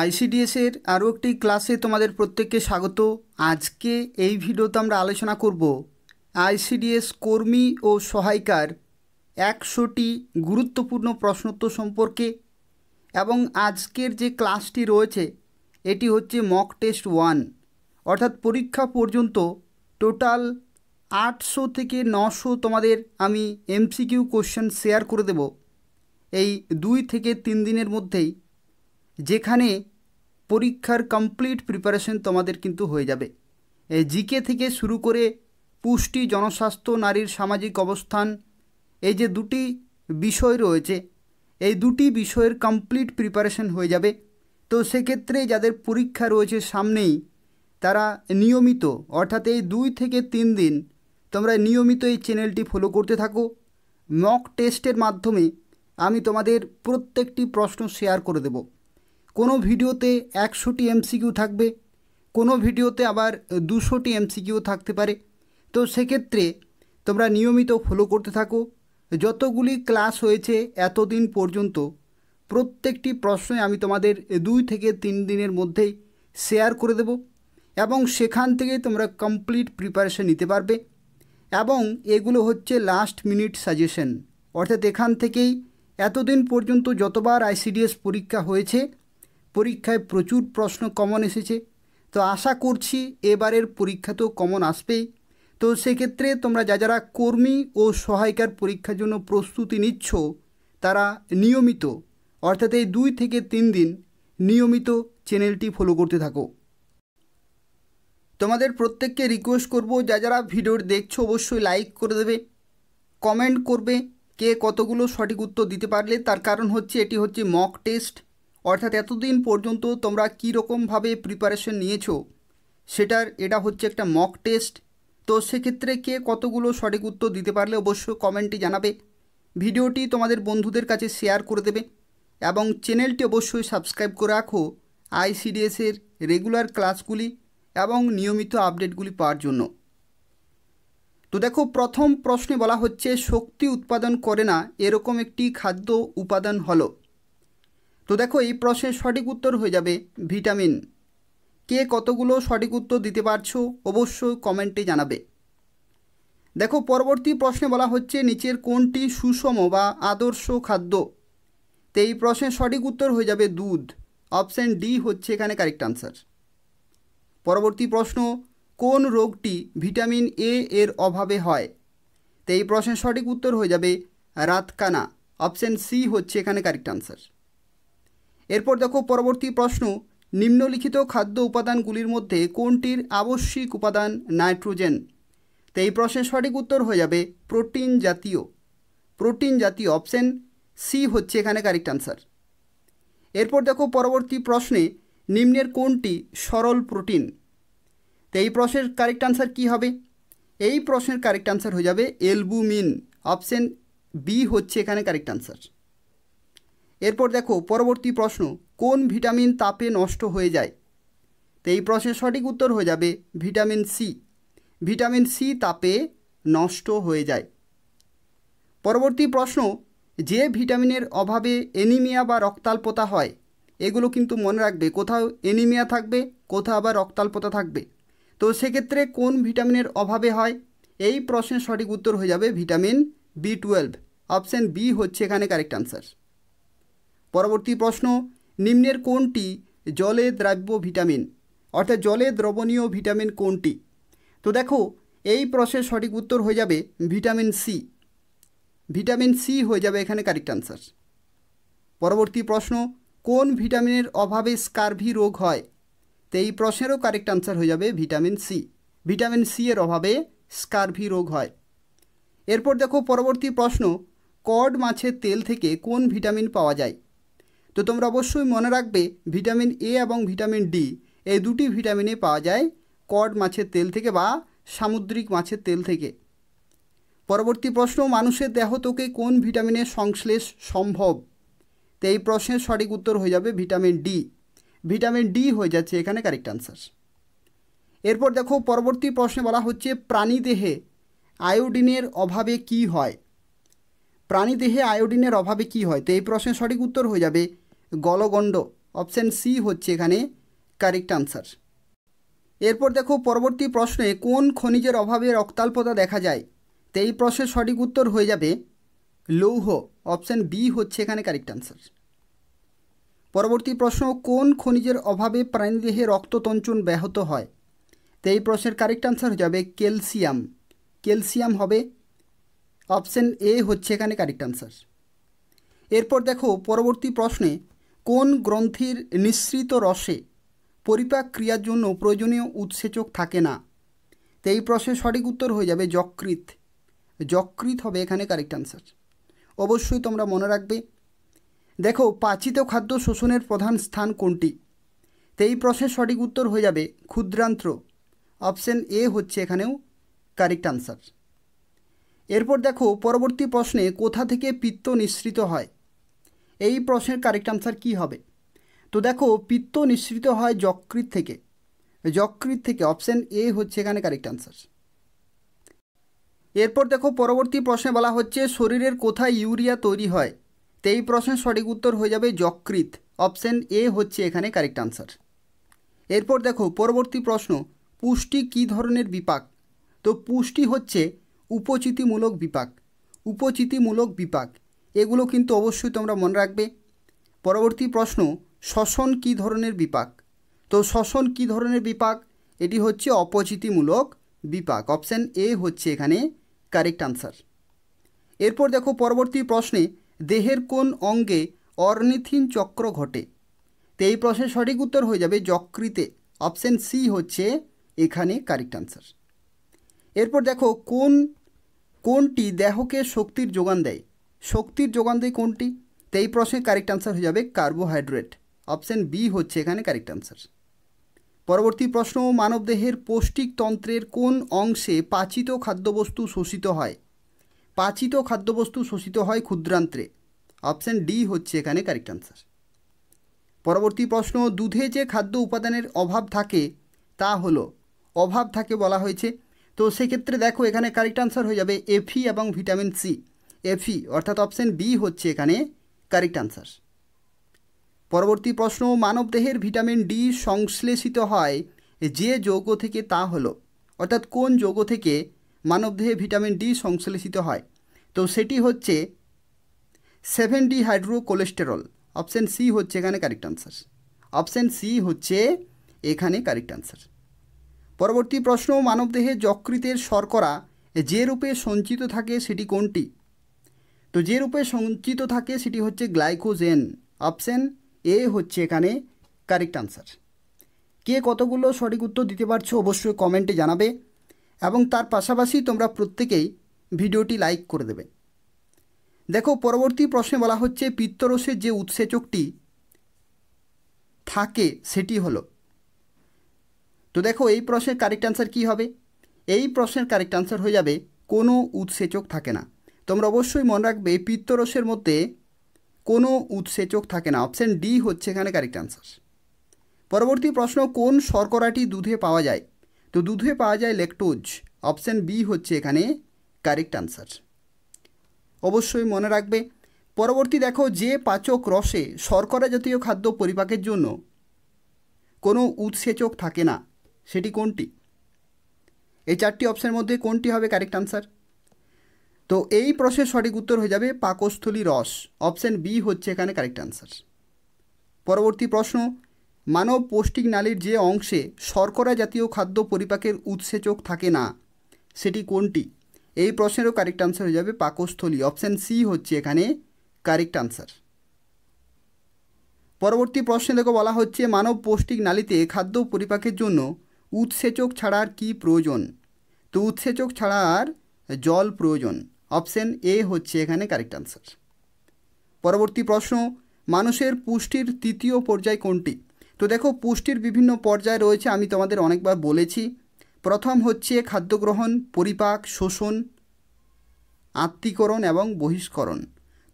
আইসিডিএসের আরও একটি ক্লাসে তোমাদের প্রত্যেককে স্বাগত। আজকে এই ভিডিওতে আমরা আলোচনা করব আইসিডিএস কর্মী ও সহায়িকার 100টি গুরুত্বপূর্ণ প্রশ্নোত্তর সম্পর্কে। এবং আজকের যে ক্লাসটি রয়েছে এটি হচ্ছে মক টেস্ট 1, অর্থাৎ পরীক্ষা পর্যন্ত টোটাল 800 থেকে 900 তোমাদের আমি এমসিকিউ কোশ্চেন শেয়ার করে দেব এই 2 থেকে 3 দিনের মধ্যেই, যেখানে পরীক্ষার কমপ্লিট প্রিপারেশন তোমাদের কিন্তু হয়ে যাবে। জিকে থেকে শুরু করে পুষ্টি, জনস্বাস্থ্য, নারীর সামাজিক অবস্থান, এই যে দুটি বিষয় রয়েছে এই দুটি বিষয়ের কমপ্লিট প্রিপারেশন হয়ে যাবে। তো সেক্ষেত্রে যাদের পরীক্ষা রয়েছে সামনেই তারা নিয়মিত, অর্থাৎ এই 2 থেকে 3 দিন তোমরা নিয়মিত এই চ্যানেলটি ফলো করতে থাকো। মক টেস্টের মাধ্যমে আমি তোমাদের প্রত্যেকটি প্রশ্ন শেয়ার করে দেব। কোনো ভিডিওতে 100টি এমসিকিউ থাকবে, কোনো ভিডিওতে আবার 200টি এমসিকিউ থাকতে পারে। তো সেক্ষেত্রে তোমরা নিয়মিত ফলো করতে থাকো। যতগুলি ক্লাস হয়েছে এতদিন পর্যন্ত প্রত্যেকটি প্রশ্নে আমি তোমাদের 2 থেকে 3 দিনের মধ্যেই শেয়ার করে দেব, এবং সেখান থেকে তোমরা কমপ্লিট প্রিপারেশন নিতে পারবে। এবং এগুলো হচ্ছে লাস্ট মিনিট সাজেশন, অর্থাৎ এখান থেকেই এতদিন পর্যন্ত যতবার আইসিডিএস পরীক্ষা হয়েছে পরীক্ষায় প্রচুর প্রশ্ন কমন এসেছে। তো আশা করছি এবারের পরীক্ষাতেও কমন আসবেই। তো সেক্ষেত্রে তোমরা যারা কর্মী ও সহায়িকার পরীক্ষার জন্য প্রস্তুতি নিচ্ছ তারা নিয়মিত, অর্থাৎ এই 2 থেকে 3 দিন নিয়মিত চ্যানেলটি ফলো করতে থাকো। তোমাদের প্রত্যেককে রিকোয়েস্ট করব, যারা ভিডিও দেখছো অবশ্যই লাইক করে দেবে, কমেন্ট করবে কে কতগুলো সঠিক উত্তর দিতে পারলে। তার কারণ হচ্ছে এটি হচ্ছে মক টেস্ট, অর্থাৎ এতদিন পর্যন্ত তোমরা কীরকমভাবে প্রিপারেশন নিয়েছো এটা হচ্ছে একটা মক টেস্ট। তো সেক্ষেত্রে কে কতগুলো সঠিক উত্তর দিতে পারলে অবশ্যই কমেন্টে জানাবে। ভিডিওটি তোমাদের বন্ধুদের কাছে শেয়ার করে দেবে এবং চ্যানেলটি অবশ্যই সাবস্ক্রাইব করে রাখো আইসিডিএসের রেগুলার ক্লাসগুলি এবং নিয়মিত আপডেটগুলি পাওয়ার জন্য। তো দেখো, প্রথম প্রশ্নে বলা হচ্ছে শক্তি উৎপাদন করে না এরকম একটি খাদ্য উপাদান হলো। তো দেখো, এই প্রশ্নের সঠিক উত্তর হয়ে যাবে ভিটামিন। কে কতগুলো সঠিক উত্তর দিতে পারছো অবশ্যই কমেন্টে জানাবে। দেখো, পরবর্তী প্রশ্নে বলা হচ্ছে নিচের কোনটি সুষম বা আদর্শ খাদ্য। তো এই প্রশ্নের সঠিক উত্তর হয়ে যাবে দুধ। অপশান ডি হচ্ছে এখানে কারেক্ট আনসার। পরবর্তী প্রশ্ন, কোন রোগটি ভিটামিন এ এর অভাবে হয়। তো এই প্রশ্নের সঠিক উত্তর হয়ে যাবে রাতকানা। অপশান সি হচ্ছে এখানে কারেক্ট আনসার। এরপর দেখো, পরবর্তী প্রশ্ন, নিম্নলিখিত খাদ্য উপাদানগুলির মধ্যে কোনটির আবশ্যিক উপাদান নাইট্রোজেন। তো এই প্রশ্নের সঠিক উত্তর হয়ে যাবে প্রোটিন জাতীয়। অপশান সি হচ্ছে এখানে কারেক্ট আনসার। এরপর দেখো, পরবর্তী প্রশ্নে নিম্নের কোনটি সরল প্রোটিন। তো এই প্রশ্নের কারেক্ট আনসার কী হবে। এই প্রশ্নের কারেক্ট আনসার হয়ে যাবে অ্যালবুমিন। অপশান বি হচ্ছে এখানে কারেক্ট আনসার। এরপর দেখো, পরবর্তী প্রশ্ন, কোন ভিটামিন তাপে নষ্ট হয়ে যায়। তো এই প্রশ্নের সঠিক উত্তর হয়ে যাবে ভিটামিন সি তাপে নষ্ট হয়ে যায়। পরবর্তী প্রশ্ন, যে ভিটামিনের অভাবে অ্যানিমিয়া বা রক্তাল্পতা হয়। এগুলো কিন্তু মনে রাখবে, কোথাও অ্যানিমিয়া থাকবে, কোথাও আবার রক্তাল্পতা থাকবে। তো সেক্ষেত্রে কোন ভিটামিনের অভাবে হয়। এই প্রশ্নের সঠিক উত্তর হয়ে যাবে ভিটামিন B12। অপশান বি হচ্ছে এখানে কারেক্ট আনসার। পরবর্তী প্রশ্ন, নিম্নের কোনটি জলে দ্রাব্য ভিটামিন, অর্থাৎ জলে দ্রবণীয় ভিটামিন কোনটি। তো দেখো, এই প্রশ্নের সঠিক উত্তর হয়ে যাবে ভিটামিন সি হয়ে যাবে এখানে কারেক্ট আনসার। পরবর্তী প্রশ্ন, কোন ভিটামিনের অভাবে স্কারভি রোগ হয়। তো এই প্রশ্নেরও কারেক্ট আনসার হয়ে যাবে ভিটামিন সি এর অভাবে স্কারভি রোগ হয়। এরপর দেখো, পরবর্তী প্রশ্ন, কড মাছের তেল থেকে কোন ভিটামিন পাওয়া যায়। তো তোমরা অবশ্যই মনে রাখবে ভিটামিন এ এবং ভিটামিন ডি এই দুটি ভিটামিনে পাওয়া যায় কড মাছের তেল থেকে বা সামুদ্রিক মাছের তেল থেকে। পরবর্তী প্রশ্ন, মানুষের দেহত্বকে কোন ভিটামিনের সংশ্লেষ সম্ভব। তো এই প্রশ্নের সঠিক উত্তর হয়ে যাবে ভিটামিন ডি হয়ে যাচ্ছে এখানে কারেক্ট আনসার। এরপর দেখো, পরবর্তী প্রশ্নে বলা হচ্ছে প্রাণীদেহে আয়োডিনের অভাবে কি হয়। প্রাণীদেহে আয়োডিনের অভাবে কি হয়। তো এই প্রশ্নের সঠিক উত্তর হয়ে যাবে গলগণ্ড। অপশান সি হচ্ছে এখানে কারেক্ট আনসার। এরপর দেখো পরবর্তী প্রশ্নে কোন খনিজের অভাবে রক্তাল্পতা দেখা যায়? তো এই প্রশ্নের সঠিক উত্তর হয়ে যাবে লৌহ, অপশান বি হচ্ছে এখানে কারেক্ট আনসার। পরবর্তী প্রশ্ন কোন খনিজের অভাবে প্রাণীদেহে রক্ততঞ্চন ব্যাহত হয়? তো এই প্রশ্নের কারেক্ট আনসার হয়ে যাবে ক্যালসিয়াম, ক্যালসিয়াম হবে, অপশান এ হচ্ছে এখানে কারেক্ট আনসার। এরপর দেখো পরবর্তী প্রশ্নে কোন গ্রন্থির নিঃসৃত রসে পরিপাক ক্রিয়ার জন্য প্রয়োজনীয় উৎসেচক থাকে না? তো এই প্রশ্নের সঠিক উত্তর হয়ে যাবে যকৃৎ, যকৃৎ হবে এখানে কারেক্ট আনসার। অবশ্যই তোমরা মনে রাখবে। দেখো পাচিত খাদ্য শোষণের প্রধান স্থান কোনটি? তো এই প্রশ্নের সঠিক উত্তর হয়ে যাবে ক্ষুদ্রান্ত্র, অপশান এ হচ্ছে এখানেও কারেক্ট আনসার। এরপর দেখো পরবর্তী প্রশ্নে কোথা থেকে পিত্ত নিঃসৃত হয়? এই প্রশ্নের কারেক্ট আনসার কী হবে? তো দেখো পিত্ত নিঃসৃত হয় যকৃৎ থেকে, যকৃৎ থেকে, অপশান এ হচ্ছে এখানে কারেক্ট আনসার। এরপর দেখো পরবর্তী প্রশ্নে বলা হচ্ছে শরীরের কোথায় ইউরিয়া তৈরি হয়? তো এই প্রশ্নের সঠিক উত্তর হয়ে যাবে যকৃৎ, অপশান এ হচ্ছে এখানে কারেক্ট আনসার। এরপর দেখো পরবর্তী প্রশ্ন পুষ্টি কী ধরনের বিপাক? তো পুষ্টি হচ্ছে উপচিতিমূলক বিপাক, উপচিতিমূলক বিপাক, এগুলো কিন্তু অবশ্যই তোমরা মনে রাখবে। পরবর্তী প্রশ্ন শ্বসন কী ধরনের বিপাক? তো শ্বসন কী ধরনের বিপাক? এটি হচ্ছে অপচিতিমূলক বিপাক, অপশান এ হচ্ছে এখানে কারেক্ট আনসার। এরপর দেখো পরবর্তী প্রশ্নে দেহের কোন অঙ্গে অর্নিথিন চক্র ঘটে? তো এই প্রশ্নের সঠিক উত্তর হয়ে যাবে যকৃতে, অপশান সি হচ্ছে এখানে কারেক্ট আনসার। এরপর দেখো কোনটি দেহকে শক্তির যোগান দেয়? শক্তির যোগান দেয় কোনটি? তো এই প্রশ্নের কারেক্ট আনসার হয়ে যাবে কার্বোহাইড্রেট, অপশান বি হচ্ছে এখানে কারেক্ট আনসার। পরবর্তী প্রশ্ন মানবদেহের পৌষ্টিকতন্ত্রের কোন অংশে পাচিত খাদ্যবস্তু শোষিত হয়? পাচিত খাদ্যবস্তু শোষিত হয় ক্ষুদ্রান্ত্রে, অপশান ডি হচ্ছে এখানে কারেক্ট আনসার। পরবর্তী প্রশ্ন দুধে যে খাদ্য উপাদানের অভাব থাকে তা হলো, অভাব থাকে বলা হয়েছে, তো সেক্ষেত্রে দেখো এখানে কারেক্ট আনসার হয়ে যাবে এফি এবং ভিটামিন সি, এফি অর্থাৎ অপশান বি হচ্ছে এখানে কারেক্ট আনসার। পরবর্তী প্রশ্ন মানবদেহের ভিটামিন ডি সংশ্লেষিত হয় যে যৌগ থেকে তা হলো, অর্থাৎ কোন যৌগ থেকে মানবদেহে ভিটামিন ডি সংশ্লেষিত হয়? তো সেটি হচ্ছে 7D হাইড্রোকোলেস্টেরল, অপশান সি হচ্ছে এখানে কারেক্ট আনসার, অপশান সি হচ্ছে এখানে কারেক্ট আনসার। পরবর্তী প্রশ্ন মানবদেহে যকৃতের শর্করা যে রূপে সঞ্চিত থাকে সেটি কোনটি? তো যে রূপে সঞ্চিত থাকে সেটি হচ্ছে গ্লাইকোজেন, অপশান এ হচ্ছে এখানে কারেক্ট আনসার। কে কতগুলো সঠিক উত্তর দিতে পারছো অবশ্যই কমেন্টে জানাবে এবং তার পাশাপাশি তোমরা প্রত্যেকেই ভিডিওটি লাইক করে দেবে। দেখো পরবর্তী প্রশ্নে বলা হচ্ছে পিত্তরসের যে উৎসেচকটি থাকে সেটি হলো, তো দেখো এই প্রশ্নের কারেক্ট আনসার কী হবে? এই প্রশ্নের কারেক্ট আনসার হয়ে যাবে কোনো উৎসেচক থাকে না। তোমরা অবশ্যই মনে রাখবে পিত্তরসের মধ্যে কোনো উৎসেচক থাকে না, অপশান ডি হচ্ছে এখানে কারেক্ট আনসার। পরবর্তী প্রশ্ন কোন শর্করাটি দুধে পাওয়া যায়? তো দুধে পাওয়া যায় ল্যাকটোজ, অপশান বি হচ্ছে এখানে কারেক্ট আনসার। অবশ্যই মনে রাখবে। পরবর্তী দেখো যে পাচক রসে শর্করা জাতীয় খাদ্য পরিপাকের জন্য কোনো উৎসেচক থাকে না সেটি কোনটি? এই চারটি অপশানের মধ্যে কোনটি হবে কারেক্ট আনসার? তো এই প্রশ্নের সঠিক উত্তর হয়ে যাবে পাকস্থলী রস, অপশান বি হচ্ছে এখানে কারেক্ট আনসার। পরবর্তী প্রশ্ন মানব পৌষ্টিক নালীর যে অংশে শর্করা জাতীয় খাদ্য পরিপাকের উৎসেচক থাকে না সেটি কোনটি? এই প্রশ্নেরও কারেক্ট আনসার হয়ে যাবে পাকস্থলী, অপশান সি হচ্ছে এখানে কারেক্ট আনসার। পরবর্তী প্রশ্নে দেখো বলা হচ্ছে মানব পৌষ্টিক নালীতে খাদ্য পরিপাকের জন্য উৎসেচক ছাড়া আর কী প্রয়োজন? তো উৎসেচক ছাড়া আর জল প্রয়োজন, অপশান এ হচ্ছে এখানে কারেক্ট আনসার। পরবর্তী প্রশ্ন মানুষের পুষ্টির তৃতীয় পর্যায় কোনটি? তো দেখো পুষ্টির বিভিন্ন পর্যায় রয়েছে, আমি তোমাদের অনেকবার বলেছি। প্রথম হচ্ছে খাদ্য গ্রহণ, পরিপাক, শোষণ, আত্তীকরণ এবং বহিষ্করণ।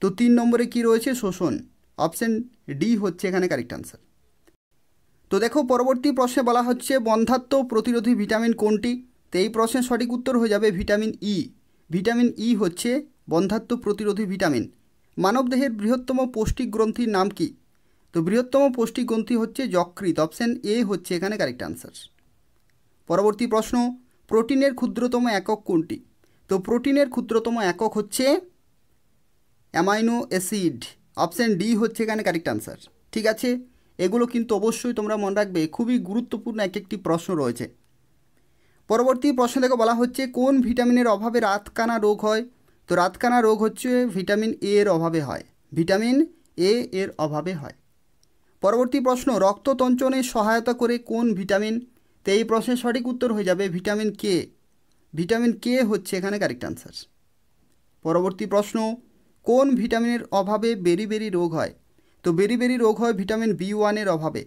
তো 3 নম্বরে কি রয়েছে? শোষণ, অপশান ডি হচ্ছে এখানে কারেক্ট আনসার। তো দেখো পরবর্তী প্রশ্নে বলা হচ্ছে বন্ধ্যাত্ব প্রতিরোধী ভিটামিন কোনটি? তো এই প্রশ্নের সঠিক উত্তর হয়ে যাবে ভিটামিন ই, ভিটামিন ই হচ্ছে বন্ধ্যাত্ব প্রতিরোধী ভিটামিন। মানবদেহের বৃহত্তম পৌষ্টিক গ্রন্থির নাম কি? তো তো বৃহত্তম পৌষ্টিক হচ্ছে যকৃৎ, অপশান এ হচ্ছে এখানে কারেক্ট আনসার। পরবর্তী প্রশ্ন, প্রোটিনের ক্ষুদ্রতম একক কোনটি? তো প্রোটিনের ক্ষুদ্রতম একক হচ্ছে অ্যামাইনো অ্যাসিড, অপশান ডি হচ্ছে এখানে কারেক্ট আনসার। ঠিক আছে, এগুলো কিন্তু অবশ্যই তোমরা মনে রাখবে, খুবই গুরুত্বপূর্ণ একটি প্রশ্ন রয়েছে। পরবর্তী প্রশ্ন থেকে বলা হচ্ছে কোন ভিটামিনের অভাবে রাতকানা রোগ হয়? তো রাতকানা রোগ হচ্ছে ভিটামিন এ এর অভাবে হয়, ভিটামিন এ এর অভাবে হয়। পরবর্তী প্রশ্ন, রক্ত তঞ্চনে সহায়তা করে কোন ভিটামিন? তো এই প্রশ্নের সঠিক উত্তর হয়ে যাবে ভিটামিন কে, ভিটামিন কে হচ্ছে এখানে কারেক্ট আনসার। পরবর্তী প্রশ্ন, কোন ভিটামিনের অভাবে বেরি রোগ হয়? তো বেরি রোগ হয় ভিটামিন বি1-এর অভাবে,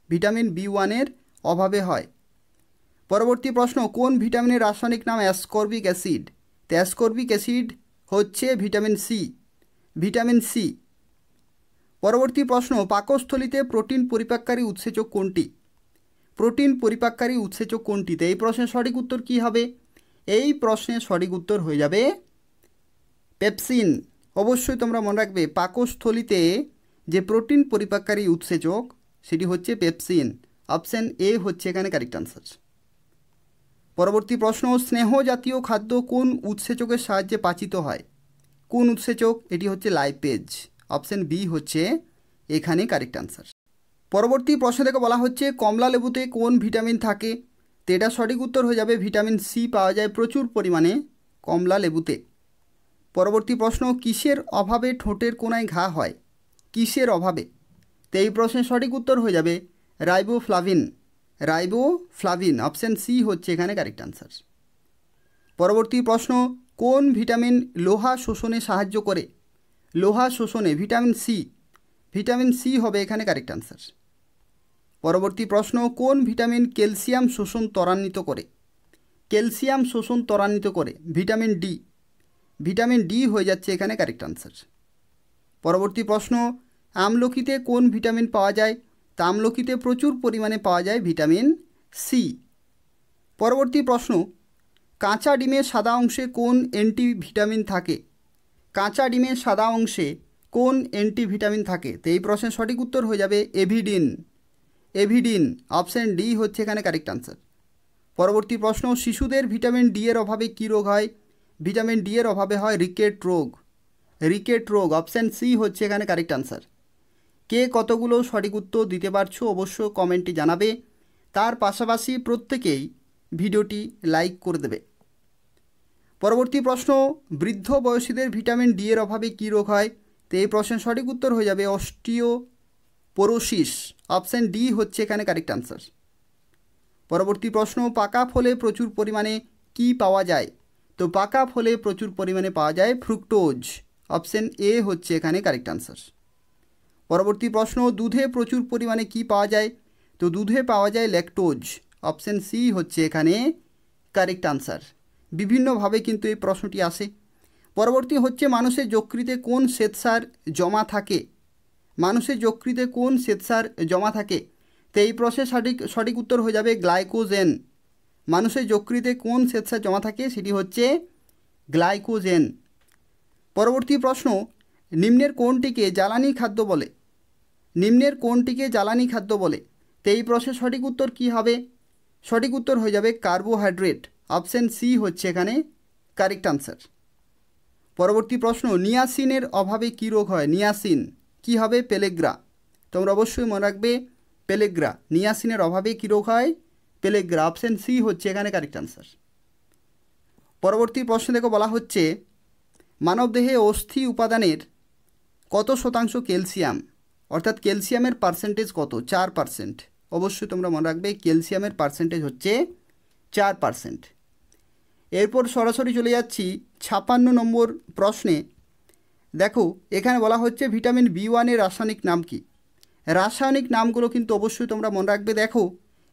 ভিটামিন বি1-এর অভাবে হয়। পরবর্তী প্রশ্ন, কোন ভিটামিনের রাসায়নিক নাম অ্যাসকর্বিক অ্যাসিড? তো অ্যাসকর্বিক অ্যাসিড হচ্ছে ভিটামিন সি, ভিটামিন সি। পরবর্তী প্রশ্ন, পাকস্থলীতে প্রোটিন পরিপাককারী উৎসেচক কোনটি? প্রোটিন পরিপাককারী উৎসেচক কোনটি? তো এই প্রশ্নের সঠিক উত্তর কী হবে? এই প্রশ্নের সঠিক উত্তর হয়ে যাবে পেপসিন। অবশ্যই তোমরা মনে রাখবে, পাকস্থলীতে যে প্রোটিন পরিপাককারী উৎসেচক সেটি হচ্ছে পেপসিন, অপশান এ হচ্ছে এখানে কারেক্ট আনসার। পরবর্তী প্রশ্ন, স্নেহ জাতীয় খাদ্য কোন উৎসেচকের সাহায্যে পাচিত হয়? কোন উৎসেচক? এটি হচ্ছে লাইপেজ, অপশান বি হচ্ছে এখানে কারেক্ট আনসার। পরবর্তী প্রশ্ন থেকে বলা হচ্ছে কমলা লেবুতে কোন ভিটামিন থাকে? তো এটা সঠিক উত্তর হয়ে যাবে ভিটামিন সি পাওয়া যায় প্রচুর পরিমাণে কমলা লেবুতে। পরবর্তী প্রশ্ন, কিসের অভাবে ঠোঁটের কোনায় ঘা হয়? কিসের অভাবে? তো এই প্রশ্নের সঠিক উত্তর হয়ে যাবে রাইবোফ্লাভিন, রাইবোফ্লাভিন, অপশান সি হচ্ছে এখানে কারেক্ট আনসার। পরবর্তী প্রশ্ন, কোন ভিটামিন লোহা শোষণে সাহায্য করে? লোহা শোষণে ভিটামিন সি, ভিটামিন সি হবে এখানে কারেক্ট আনসার। পরবর্তী প্রশ্ন, কোন ভিটামিন ক্যালসিয়াম শোষণ ত্বরান্বিত করে? ক্যালসিয়াম শোষণ ত্বরান্বিত করে ভিটামিন ডি, ভিটামিন ডি হয়ে যাচ্ছে এখানে কারেক্ট আনসার। পরবর্তী প্রশ্ন, আমলকিতে কোন ভিটামিন পাওয়া যায়? তা আমলকিতে প্রচুর পরিমাণে পাওয়া যায় ভিটামিন সি। পরবর্তী প্রশ্ন, কাঁচা ডিমের সাদা অংশে কোন অ্যান্টিভিটামিন থাকে? কাঁচা ডিমের সাদা অংশে কোন অ্যান্টিভিটামিন থাকে? তো এই প্রশ্নের সঠিক উত্তর হয়ে যাবে এভিডিন, এভিডিন, অপশান ডি হচ্ছে এখানে কারেক্ট আনসার। পরবর্তী প্রশ্ন, শিশুদের ভিটামিন ডি এর অভাবে কী রোগ হয়? ভিটামিন ডি এর অভাবে হয় রিকেট রোগ, রিকেট রোগ, অপশান সি হচ্ছে এখানে কারেক্ট আনসার। কে কতগুলো সঠিক উত্তর দিতে পারছো অবশ্য কমেন্টে জানাবে, তার পাশাপাশি প্রত্যেকেই ভিডিওটি লাইক করে দেবে। পরবর্তী প্রশ্ন, বৃদ্ধ বয়সীদের ভিটামিন ডি এর অভাবে কী রোগ হয়? তো এই প্রশ্নের সঠিক উত্তর হয়ে যাবে অস্টিওপোরোসিস, অপশান ডি হচ্ছে এখানে কারেক্ট আনসার। পরবর্তী প্রশ্ন, পাকা ফলে প্রচুর পরিমাণে কি পাওয়া যায়? তো পাকা ফলে প্রচুর পরিমাণে পাওয়া যায় ফ্রুক্টোজ, অপশান এ হচ্ছে এখানে কারেক্ট আনসার। পরবর্তী প্রশ্ন, দুধে প্রচুর পরিমাণে কি পাওয়া যায়? তো দুধে পাওয়া যায় ল্যাকটোজ, অপশান সি হচ্ছে এখানে কারেক্ট আনসার। বিভিন্নভাবে কিন্তু এই প্রশ্নটি আসে। পরবর্তী হচ্ছে মানুষের যকৃতে কোন শ্বেতসার জমা থাকে? মানুষের যকৃতে কোন শ্বেতসার জমা থাকে? তো এই প্রশ্নের সঠিক উত্তর হয়ে যাবে গ্লাইকোজেন। মানুষের যকৃতে কোন শ্বেতসার জমা থাকে? সেটি হচ্ছে গ্লাইকোজেন। পরবর্তী প্রশ্ন, নিম্নের কোনটিকে জ্বালানি খাদ্য বলে? নিম্নের কোনটিকে জ্বালানি খাদ্য বলে? তো এই প্রশ্নের সঠিক উত্তর কী হবে? সঠিক উত্তর হয়ে যাবে কার্বোহাইড্রেট, অপশান সি হচ্ছে এখানে কারেক্ট আনসার। পরবর্তী প্রশ্ন, নিয়াসিনের অভাবে কী রোগ হয়? নিয়াসিন কী হবে? পেলেগ্রা। তোমরা অবশ্যই মনে রাখবে পেলেগ্রা, নিয়াসিনের অভাবে কী রোগ হয়? পেলেগ্রা, অপশান সি হচ্ছে এখানে কারেক্ট আনসার। পরবর্তী প্রশ্ন দেখো, বলা হচ্ছে মানবদেহে অস্থি উপাদানের কত শতাংশ ক্যালসিয়াম? অর্থাৎ ক্যালসিয়ামের পার্সেন্টেজ কত? 4%। অবশ্যই তোমরা মনে রাখবে ক্যালসিয়ামের পার্সেন্টেজ হচ্ছে 4%। এরপর সরাসরি চলে যাচ্ছি 56 নম্বর প্রশ্নে। দেখো এখানে বলা হচ্ছে ভিটামিন বি1-এর রাসায়নিক নাম কি? রাসায়নিক নামগুলো কিন্তু অবশ্যই তোমরা মনে রাখবে। দেখো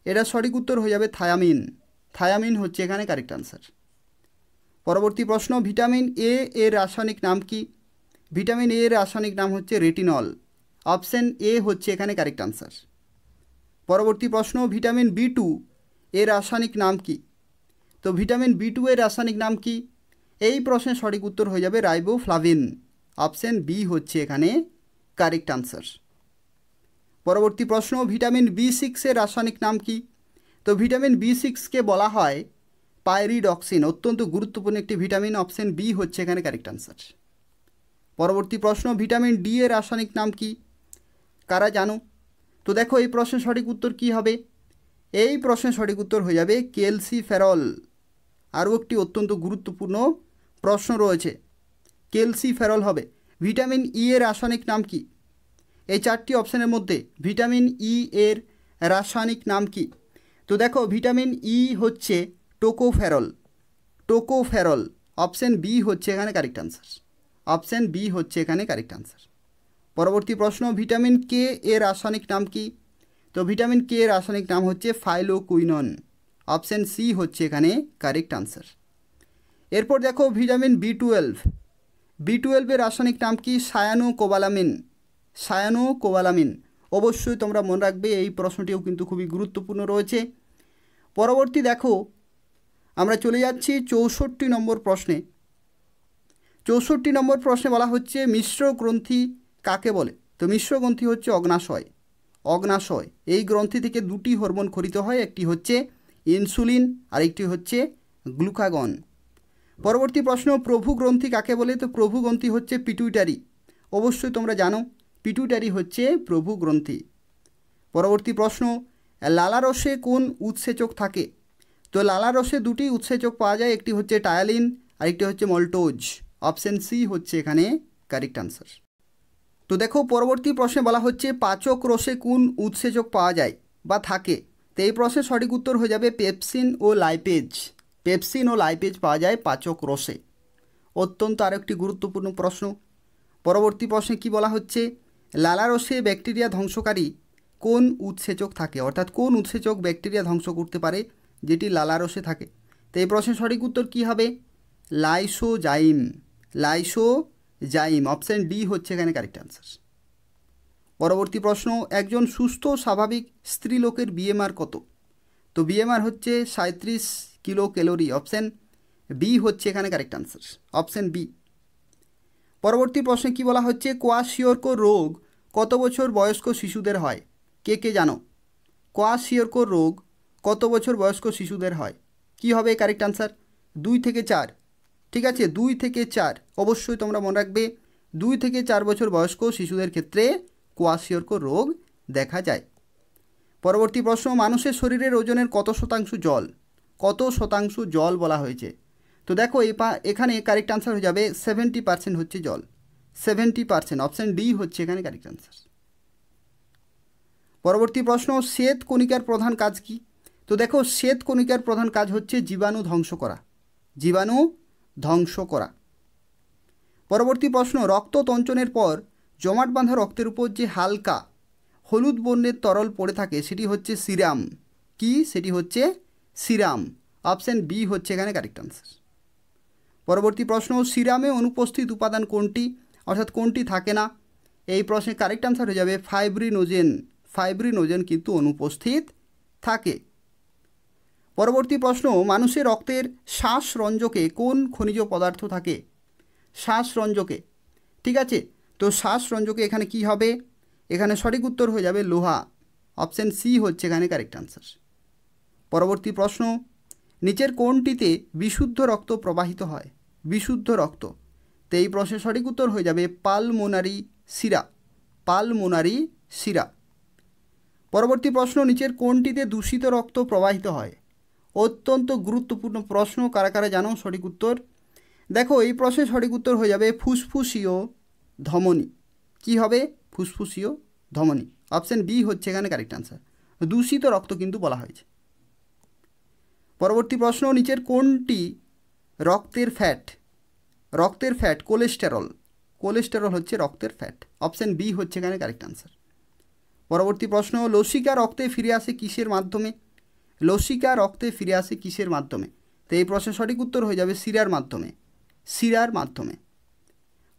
এটা সঠিক উত্তর হয়ে যাবে থায়ামিন, থায়ামিন হচ্ছে এখানে কারেক্ট আনসার। পরবর্তী প্রশ্ন, ভিটামিন এ এর রাসায়নিক নাম কি? ভিটামিন এ এর রাসায়নিক নাম হচ্ছে রেটিনল, অপশান এ হচ্ছে এখানে কারেক্ট আনসার। পরবর্তী প্রশ্ন, ভিটামিন বি2 এর রাসায়নিক নাম কি? তো ভিটামিন বি2 এর রাসায়নিক নাম কি? এই প্রশ্নের সঠিক উত্তর হয়ে যাবে রাইবোফ্লাভিন, অপশান বি হচ্ছে এখানে কারেক্ট আনসার। পরবর্তী প্রশ্ন, ভিটামিন B6 রাসায়নিক নাম কি? তো ভিটামিন B6কে বলা হয় পাইরিডক্সিন, অত্যন্ত গুরুত্বপূর্ণ একটি ভিটামিন। অপশন বি হচ্ছে এখানে কারেক্ট আনসার। পরবর্তী প্রশ্ন, ভিটামিন ডি এর রাসায়নিক নাম কি? কারা জানো? তো দেখো এই প্রশ্নের সঠিক উত্তর কি হবে? এই প্রশ্নের সঠিক উত্তর হয়ে যাবে ক্যালসিফেরল। আরও একটি অত্যন্ত গুরুত্বপূর্ণ প্রশ্ন রয়েছে, ক্যালসিফেরল হবে। ভিটামিন ই এর রাসায়নিক নাম কি? এই চারটি অপশানের মধ্যে ভিটামিন ই এর রাসায়নিক নাম কি? তো দেখো ভিটামিন ই হচ্ছে টোকোফেরল, টোকোফেরল। অপশান বি হচ্ছে এখানে কারেক্ট আনসার। অপশান বি হচ্ছে এখানে কারেক্ট আনসার। পরবর্তী প্রশ্ন, ভিটামিন কে এর রাসায়নিক নাম কি? তো ভিটামিন কে এর রাসায়নিক নাম হচ্ছে ফাইলোকুইনন। অপশান সি হচ্ছে এখানে কারেক্ট আনসার। এরপর দেখো ভিটামিন B12, B12 এর রাসায়নিক নাম কি? Cyanocobalamin, cyanocobalamin. অবশ্যই তোমরা মনে রাখবে, এই প্রশ্নটিও কিন্তু খুবই গুরুত্বপূর্ণ রয়েছে। পরবর্তী দেখো আমরা চলে যাচ্ছি 64 নম্বর প্রশ্নে। 64 নম্বর প্রশ্নে বলা হচ্ছে মিশ্র গ্রন্থি কাকে বলে? তো মিশ্র গ্রন্থি হচ্ছে অগ্নাশয়, অগ্নাশয়। এই গ্রন্থি থেকে দুটি হরমোন খরিত হয়, একটি হচ্ছে ইনসুলিন আর একটি হচ্ছে গ্লুকাগন। পরবর্তী প্রশ্ন, প্রভু গ্রন্থি কাকে বলে? তো প্রভু গ্রন্থি হচ্ছে পিটুইটারি। অবশ্যই তোমরা জানো পিটুইটারি হচ্ছে প্রভু গ্রন্থি। পরবর্তী প্রশ্ন, লালারসে কোন উৎসেচক থাকে? তো লালারসে দুটি উৎসেচক পাওয়া যায়, একটি হচ্ছে টায়ালিন আর একটি হচ্ছে মল্টোজ। অপশান সি হচ্ছে এখানে কারেক্ট আনসার। তো দেখো পরবর্তী প্রশ্নে বলা হচ্ছে পাচক রসে কোন উৎসেচক পাওয়া যায় বা থাকে? তো এই প্রশ্নের সঠিক উত্তর হয়ে যাবে পেপসিন ও লাইপেজ। পেপসিন ও লাইপেজ পাওয়া যায় পাচক রসে। অত্যন্ত আরেকটি গুরুত্বপূর্ণ প্রশ্ন। পরবর্তী প্রশ্নে কি বলা হচ্ছে, লালারসে ব্যাকটেরিয়া ধ্বংসকারী কোন উৎসেচক থাকে? অর্থাৎ কোন উৎসেচক ব্যাকটেরিয়া ধ্বংস করতে পারে যেটি লালারসে থাকে? তো এই প্রশ্নের সঠিক উত্তর কী হবে? Lysozyme, lysozyme. অপশান ডি হচ্ছে এখানে কারেক্ট আনসার। পরবর্তী প্রশ্ন, একজন সুস্থ স্বাভাবিক স্ত্রীলোকের বিএমআর কত? তো বিএমআর হচ্ছে 37 কিলো ক্যালোরি। অপশান বি হচ্ছে এখানে কারেক্ট আনসার। Option B. পরবর্তী প্রশ্নে কি বলা হচ্ছে, কোয়াশিওরকো রোগ কত বছর বয়স্ক শিশুদের হয়? কে কে জানো? কোয়াশিওরকো রোগ কত বছর বয়স্ক শিশুদের হয়? কি হবে কারেক্ট আনসার? 2 থেকে 4। ঠিক আছে, 2 থেকে 4। অবশ্যই তোমরা মনে রাখবে 2 থেকে 4 বছর বয়স্ক শিশুদের ক্ষেত্রে কোয়াশিওরকো রোগ দেখা যায়। পরবর্তী প্রশ্ন, মানুষের শরীরের ওজনের কত শতাংশ জল? কত শতাংশ জল বলা হয়েছে? তো দেখো এখানে কারেক্ট আনসার হয়ে যাবে 70% হচ্ছে জল, 70%। অপশান ডি হচ্ছে এখানে কারেক্ট আনসার। পরবর্তী প্রশ্ন, শ্বেত কণিকার প্রধান কাজ কি? তো দেখো শ্বেত কণিকার প্রধান কাজ হচ্ছে জীবাণু ধ্বংস করা, জীবাণু ধ্বংস করা। পরবর্তী প্রশ্ন, রক্ত তঞ্চনের পর জমাট বাঁধা রক্তের উপর যে হালকা হলুদ বর্ণের তরল পড়ে থাকে সেটি হচ্ছে সিরাম। কি? সেটি হচ্ছে সিরাম। অপশান বি হচ্ছে এখানে কারেক্ট আনসার। পরবর্তী প্রশ্ন, সিরামে অনুপস্থিত উপাদান কোনটি? অর্থাৎ কোনটি থাকে না? এই প্রশ্নের কারেক্ট আনসার হয়ে যাবে ফাইব্রিনোজেন। ফাইব্রিনোজেন কিন্তু অনুপস্থিত থাকে। পরবর্তী প্রশ্ন, মানুষের রক্তের শ্বাসরঞ্জকে কোন খনিজ পদার্থ থাকে? শ্বাসরঞ্জকে, ঠিক আছে। তো শ্বাসরঞ্জকে এখানে কি হবে? এখানে সঠিক উত্তর হয়ে যাবে লোহা। অপশান সি হচ্ছে এখানে কারেক্ট আনসার। পরবর্তী প্রশ্ন, নিচের কোনটিতে বিশুদ্ধ রক্ত প্রবাহিত হয়? বিশুদ্ধ রক্ত। তো এই প্রশ্নের সঠিক উত্তর হয়ে যাবে পালমোনারি শিরা, পালমোনারি শিরা। পরবর্তী প্রশ্ন, নিচের কোনটিতে দূষিত রক্ত প্রবাহিত হয়? অত্যন্ত গুরুত্বপূর্ণ প্রশ্ন, কারা কারা জানো সঠিক উত্তর? দেখো এই প্রশ্নের সঠিক উত্তর হয়ে যাবে ফুসফুসীয় ধমনী। কি হবে? ফুসফুসীয় ধমনী। অপশান বি হচ্ছে এখানে কারেক্ট আনসার। দূষিত রক্ত কিন্তু বলা হয়েছে। পরবর্তী প্রশ্ন, নিচের কোনটি রক্তের ফ্যাট? রক্তের ফ্যাট কোলেস্টেরল, কোলেস্টেরল হচ্ছে রক্তের ফ্যাট। অপশান বি হচ্ছে এখানে কারেক্ট আনসার। পরবর্তী প্রশ্ন, লসিকা রক্তে ফিরে আসে কিসের মাধ্যমে? লসিকা রক্তে ফিরে আসে কিসের মাধ্যমে? তো এই প্রশ্নের সঠিক উত্তর হয়ে যাবে শিরার মাধ্যমে, শিরার মাধ্যমে।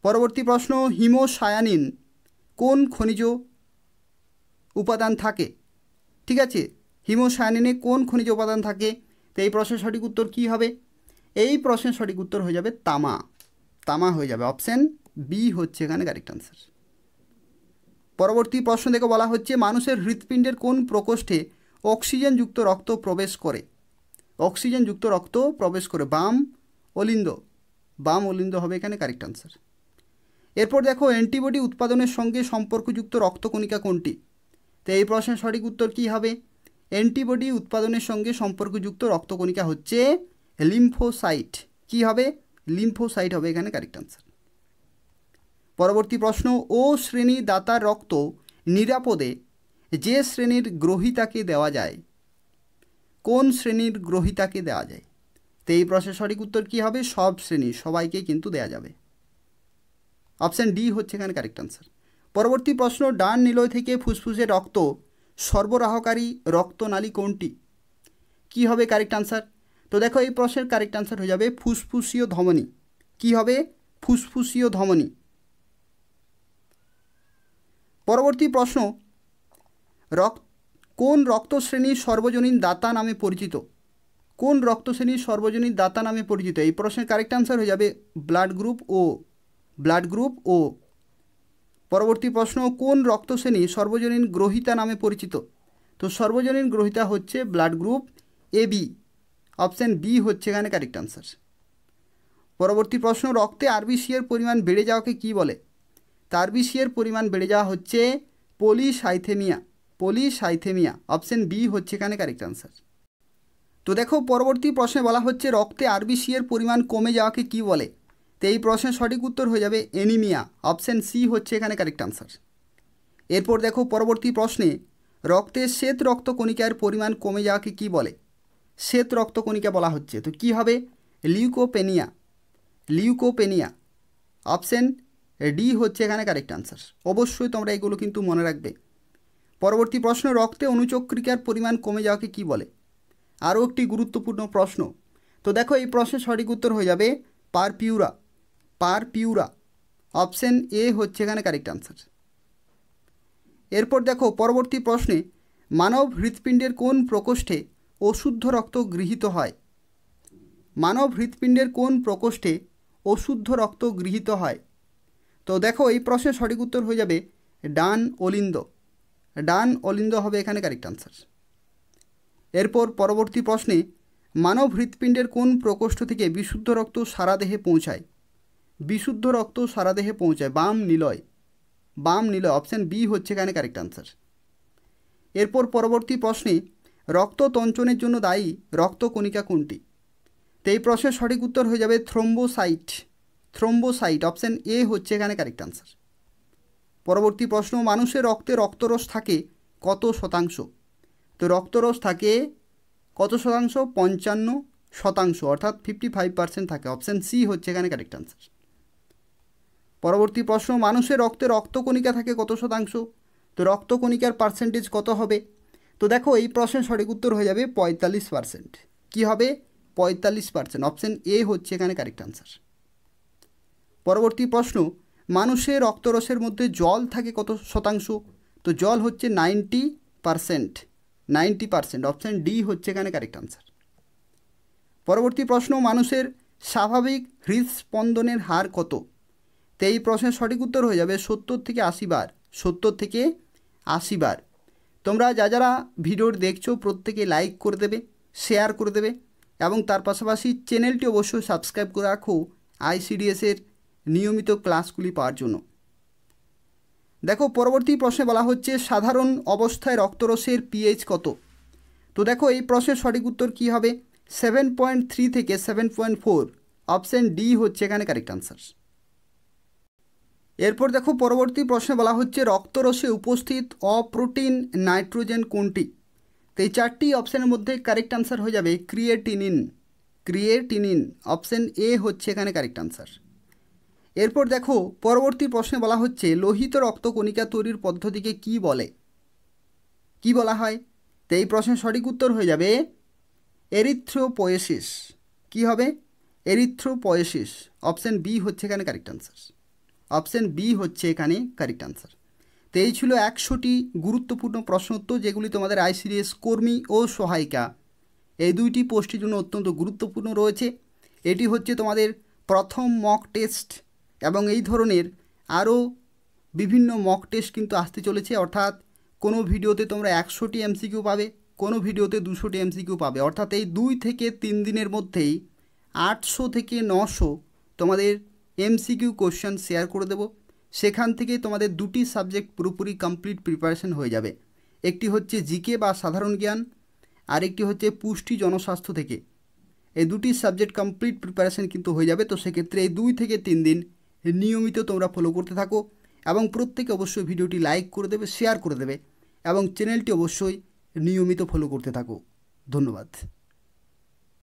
পরবর্তী প্রশ্ন, হিমোসায়ানিন কোন খনিজ উপাদান থাকে? ঠিক আছে, হিমোসায়ানিনে কোন খনিজ উপাদান থাকে? তো এই প্রশ্নের সঠিক উত্তর কী হবে? এই প্রশ্নের সঠিক উত্তর হয়ে যাবে তামা, তামা হয়ে যাবে। অপশান বি হচ্ছে এখানে কারেক্ট আনসার। পরবর্তী প্রশ্ন দেখো বলা হচ্ছে মানুষের হৃৎপিণ্ডের কোন প্রকোষ্ঠে অক্সিজেনযুক্ত রক্ত প্রবেশ করে? অক্সিজেনযুক্ত রক্ত প্রবেশ করে বাম অলিন্দ, বাম অলিন্দ হবে এখানে কারেক্ট আনসার। এরপর দেখো অ্যান্টিবডি উৎপাদনের সঙ্গে সম্পর্কযুক্ত রক্তকণিকা কোনটি? তো এই প্রশ্নের সঠিক উত্তর কী হবে? অ্যান্টিবডি উৎপাদনের সঙ্গে সম্পর্কযুক্ত রক্তকণিকা হচ্ছে লিম্ফোসাইট। কি হবে? লিম্ফোসাইট হবে এখানে কারেক্ট আনসার। পরবর্তী প্রশ্ন, ও শ্রেণী দাতার রক্ত নিরাপদে যে শ্রেণীর গ্রহীতাকে দেওয়া যায়? কোন শ্রেণীর গ্রহীতাকে দেওয়া যায়? তো এই প্রশ্নের সঠিক উত্তর কী হবে? সব শ্রেণী, সবাইকে কিন্তু দেওয়া যাবে। অপশান ডি হচ্ছে এখানে কারেক্ট আনসার। পরবর্তী প্রশ্ন, ডান নিলয় থেকে ফুসফুসে রক্ত সরবরাহকারী রক্তনালী কোনটি? কি হবে কারেক্ট আনসার? তো দেখো এই প্রশ্নের কারেক্ট আনসার হয়ে যাবে ফুসফুসীয় ধমনী। কি হবে? ফুসফুসীয় ধমনী। পরবর্তী প্রশ্ন, কোন রক্তশ্রেণীর সর্বজনীন দাতা নামে পরিচিত? কোন রক্তশ্রেণীর সর্বজনীন দাতা নামে পরিচিত? এই প্রশ্নের কারেক্ট আনসার হয়ে যাবে ব্লাড গ্রুপ ও। ব্লাড গ্রুপ ও। পরবর্তী প্রশ্ন, কোন রক্তশ্রেণী সর্বজনীন গ্রহীতা নামে পরিচিত? তো সর্বজনীন গ্রহীতা হচ্ছে blood group A B. Option B হচ্ছে এখানে কারেক্ট আনসার। পরবর্তী প্রশ্ন, রক্তে আরবিসি এর পরিমাণ বেড়ে যাওয়াকে কি বলে? তা আরবিসি এর পরিমাণ বেড়ে যাওয়া হচ্ছে পলিসাইথেমিয়া। পলিসাইথেমিয়া। অপশান বি হচ্ছে এখানে কারেক্ট আনসার। তো দেখো পরবর্তী প্রশ্নে বলা হচ্ছে রক্তে আরবিসি এর পরিমাণ কমে যাওয়াকে কি বলে? তো এই প্রশ্নের সঠিক উত্তর হয়ে যাবে অ্যানিমিয়া। অপশান সি হচ্ছে এখানে কারেক্ট আনসার। এরপর দেখো পরবর্তী প্রশ্নে রক্তে শ্বেত রক্তকণিকার পরিমাণ কমে যাওয়াকে কি বলে? শ্বেত রক্তকণিকা বলা হচ্ছে, তো কি হবে? লিউকোপেনিয়া। লিউকোপেনিয়া। অপশান ডি হচ্ছে এখানে কারেক্ট আনসার। অবশ্যই তোমরা এগুলো কিন্তু মনে রাখবে। পরবর্তী প্রশ্ন, রক্তে অনুচক্রিকার পরিমাণ কমে যাওয়াকে কি বলে? আরও একটি গুরুত্বপূর্ণ প্রশ্ন। তো দেখো এই প্রশ্নের সঠিক উত্তর হয়ে যাবে পারপিউরা। পারপিউরা। অপশান এ হচ্ছে এখানে কারেক্ট আনসার। এরপর দেখো পরবর্তী প্রশ্নে মানব হৃৎপিণ্ডের কোন প্রকোষ্ঠে অশুদ্ধ রক্ত গৃহীত হয়? মানব হৃৎপিণ্ডের কোন প্রকোষ্ঠে অশুদ্ধ রক্ত গৃহীত হয়? তো দেখো এই প্রশ্নের সঠিক উত্তর হয়ে যাবে ডান অলিন্দ। ডান অলিন্দ হবে এখানে কারেক্ট আনসার। এরপর পরবর্তী প্রশ্নে মানব হৃৎপিণ্ডের কোন প্রকোষ্ঠ থেকে বিশুদ্ধ রক্ত সারা দেহে পৌঁছায়? বিশুদ্ধ রক্ত সারা দেহে পৌঁছায় বাম নিলয়। বাম নিলয়। অপশান বি হচ্ছে এখানে কারেক্ট আনসার। এরপর পরবর্তী প্রশ্নে রক্ত তঞ্চনের জন্য দায়ী রক্তকণিকা কোনটি? তো এই প্রশ্নের সঠিক উত্তর হয়ে যাবে থ্রোম্বোসাইট। থ্রোম্বোসাইট। অপশান এ হচ্ছে এখানে কারেক্ট আনসার। পরবর্তী প্রশ্ন, মানুষের রক্তে রক্তরস থাকে কত শতাংশ? তো রক্তরস থাকে কত শতাংশ? 55%, অর্থাৎ 55% থাকে। অপশান সি হচ্ছে এখানে কারেক্ট আনসার। পরবর্তী প্রশ্ন, মানুষের রক্তে রক্তকণিকা থাকে কত শতাংশ? তো রক্তকণিকার পার্সেন্টেজ কত হবে? তো দেখো এই প্রশ্নের সঠিক উত্তর হয়ে যাবে 45%। কি হবে? 45%। অপশান এ হচ্ছে এখানে কারেক্ট আনসার। পরবর্তী প্রশ্ন, মানুষের রক্তরসের মধ্যে জল থাকে কত শতাংশ? তো জল হচ্ছে 90%। 90%। অপশান ডি হচ্ছে এখানে কারেক্ট আনসার। পরবর্তী প্রশ্ন, মানুষের স্বাভাবিক হৃদস্পন্দনের হার কত? তো এই প্রশ্নের সঠিক উত্তর হয়ে যাবে 70 থেকে 80 বার। 70 থেকে 80 বার। তোমরা যারা ভিডিওর দেখছো প্রত্যেকে লাইক করে দেবে, শেয়ার করে দেবে এবং তার পাশাপাশি চ্যানেলটি অবশ্যই সাবস্ক্রাইব করে রাখো আইসিডিএসের নিয়মিত ক্লাসগুলি পাওয়ার জন্য। দেখো পরবর্তী প্রশ্নে বলা হচ্ছে সাধারণ অবস্থায় রক্তরসের পিএইচ কত? তো দেখো এই প্রশ্নের সঠিক উত্তর কী হবে? 7.3 থেকে 7.4। অপশান ডি হচ্ছে এখানে কারেক্ট আনসার। এরপর দেখো পরবর্তী প্রশ্নে বলা হচ্ছে রক্তরসে উপস্থিত অপ্রোটিন নাইট্রোজেন কোনটি? তো এই চারটি অপশানের মধ্যে কারেক্ট আনসার হয়ে যাবে ক্রিয়েটিনিন। ক্রিয়েটিনিন। অপশান এ হচ্ছে এখানে কারেক্ট আনসার। এরপর দেখো পরবর্তী প্রশ্নে বলা হচ্ছে লোহিত রক্তকণিকা তৈরির পদ্ধতিকে কি বলে? কি বলা হয়? তো এই প্রশ্নের সঠিক উত্তর হয়ে যাবে এরিথ্রোপয়েসিস। কি হবে? এরিথ্রোপয়েসিস। অপশান বি হচ্ছে এখানে কারেক্ট আনসার। অপশান বি হচ্ছে এখানে কারেক্ট আনসার। তো এই ছিল 100টি গুরুত্বপূর্ণ প্রশ্ন উত্তর যেগুলি তোমাদের আইসিডিএস কর্মী ও সহায়িকা এই দুইটি পোস্টের জন্য অত্যন্ত গুরুত্বপূর্ণ রয়েছে। এটি হচ্ছে তোমাদের প্রথম মক টেস্ট এবং এই ধরনের আরও বিভিন্ন মক টেস্ট কিন্তু আসতে চলেছে, অর্থাৎ কোনো ভিডিওতে তোমরা 100টি এমসিকিউ পাবে, কোনো ভিডিওতে 200টি এমসিকিউ পাবে, অর্থাৎ এই 2 থেকে 3 দিনের মধ্যেই 800 থেকে 900 তোমাদের এমসিকিউ কোশ্চেন শেয়ার করে দেব। সেখান থেকে তোমাদের দুটি সাবজেক্ট পুরোপুরি কমপ্লিট প্রিপারেশন হয়ে যাবে। একটি হচ্ছে জিকে বা সাধারণ জ্ঞান, আরেকটি হচ্ছে পুষ্টি জনস্বাস্থ্য থেকে। এই দুটি সাবজেক্ট কমপ্লিট প্রিপারেশন কিন্তু হয়ে যাবে। তো সেক্ষেত্রে এই 2 থেকে 3 দিন নিয়মিত তোমরা ফলো করতে থাকো এবং প্রত্যেকে অবশ্যই ভিডিওটি লাইক করে দেবে, শেয়ার করে দেবে এবং চ্যানেলটি অবশ্যই নিয়মিত ফলো করতে থাকো। ধন্যবাদ।